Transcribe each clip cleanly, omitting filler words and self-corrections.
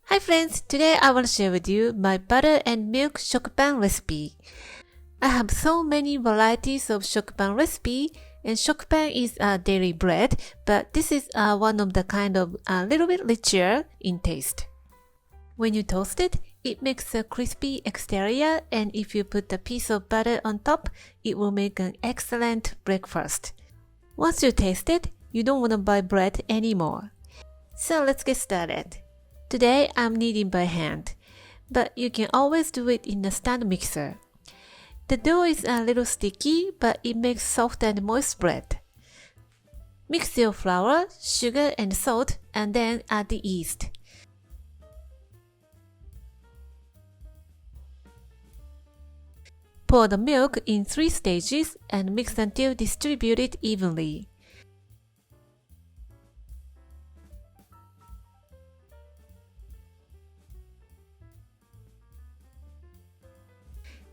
Hi friends, today I want to share with you my butter and milk shokupan recipe. I have so many varieties of shokupan recipe, and shokupan is a dairy bread, but this is one of the kind of a little bit richer in taste. When you toast it, it makes a crispy exterior, and if you put a piece of butter on top, it will make an excellent breakfast. Once you taste it, you don't want to buy bread anymore. So let's get started. Today I'm kneading by hand, but you can always do it in a stand mixer. The dough is a little sticky, but it makes soft and moist bread. Mix your flour, sugar and salt, and then add the yeast. Pour the milk in 3 stages and mix until distributed evenly.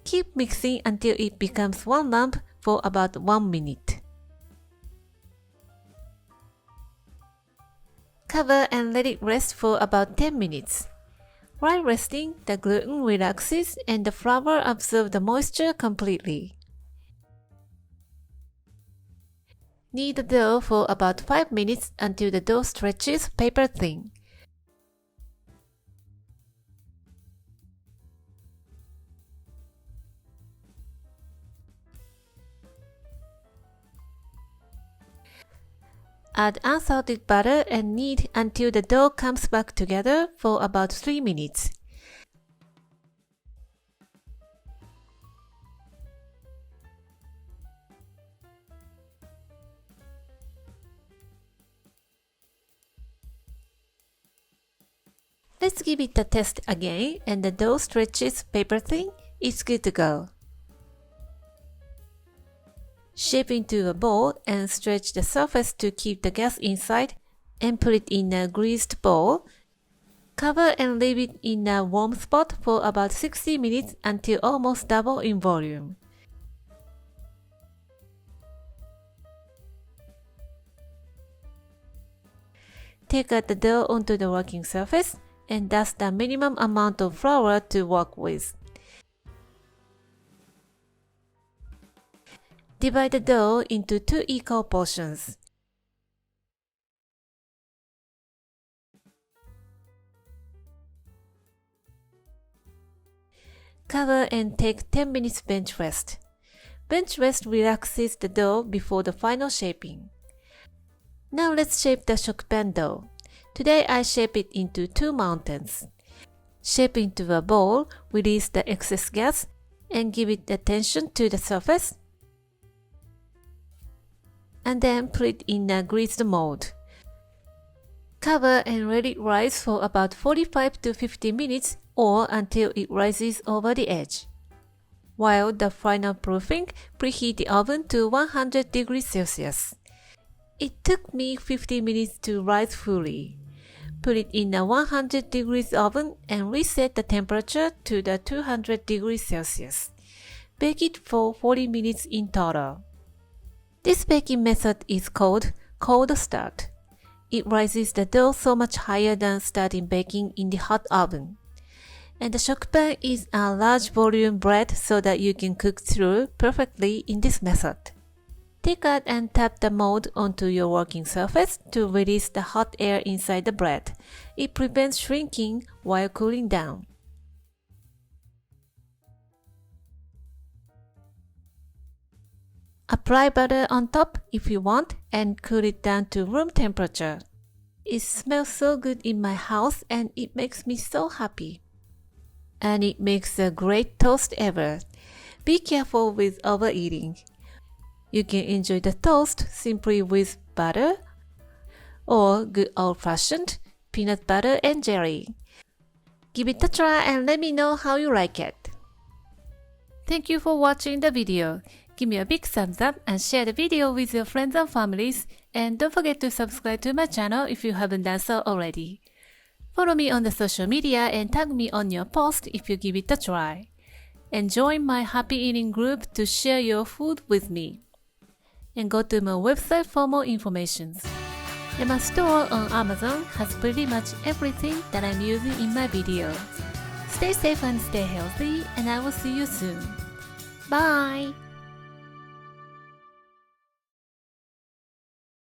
Keep mixing until it becomes one lump for about 1 minute. Cover and let it rest for about 10 minutes. While resting, the gluten relaxes and the flour absorbs the moisture completely. Knead the dough for about 5 minutes until the dough stretches paper thin. Add unsalted butter and knead until the dough comes back together for about 3 minutes. Let's give it a test again, and the dough stretches paper thin. It's good to go. Shape into a ball and stretch the surface to keep the gas inside, and put it in a greased bowl. Cover and leave it in a warm spot for about 60 minutes until almost double in volume. Take out the dough onto the working surface and dust the minimum amount of flour to work with. Divide the dough into 2 equal portions. Cover and take 10 minutes bench rest. Bench rest relaxes the dough before the final shaping. Now let's shape the shokupan dough. Today I shape it into 2 mountains. Shape into a bowl, release the excess gas, and give it attention to the surface. And then put it in a greased mold. Cover and let it rise for about 45 to 50 minutes or until it rises over the edge. While the final proofing, preheat the oven to 100 degrees Celsius. It took me 50 minutes to rise fully. Put it in a 100 degrees oven and reset the temperature to the 200 degrees Celsius. Bake it for 40 minutes in total. This baking method is called cold start. It rises the dough so much higher than starting baking in the hot oven. And the shokupan is a large volume bread so that you can cook through perfectly in this method. Take out and tap the mold onto your working surface to release the hot air inside the bread. It prevents shrinking while cooling down. Apply butter on top if you want and cool it down to room temperature. It smells so good in my house and it makes me so happy. And it makes a great toast ever. Be careful with overeating. You can enjoy the toast simply with butter or good old-fashioned peanut butter and jelly. Give it a try and let me know how you like it. Thank you for watching the video. Give me a big thumbs up and share the video with your friends and families, and don't forget to subscribe to my channel if you haven't done so already. Follow me on the social media and tag me on your post if you give it a try. And join my happy eating group to share your food with me. And go to my website for more information. and my store on Amazon has pretty much everything that I'm using in my video. Stay safe and stay healthy, and I will see you soon. Bye!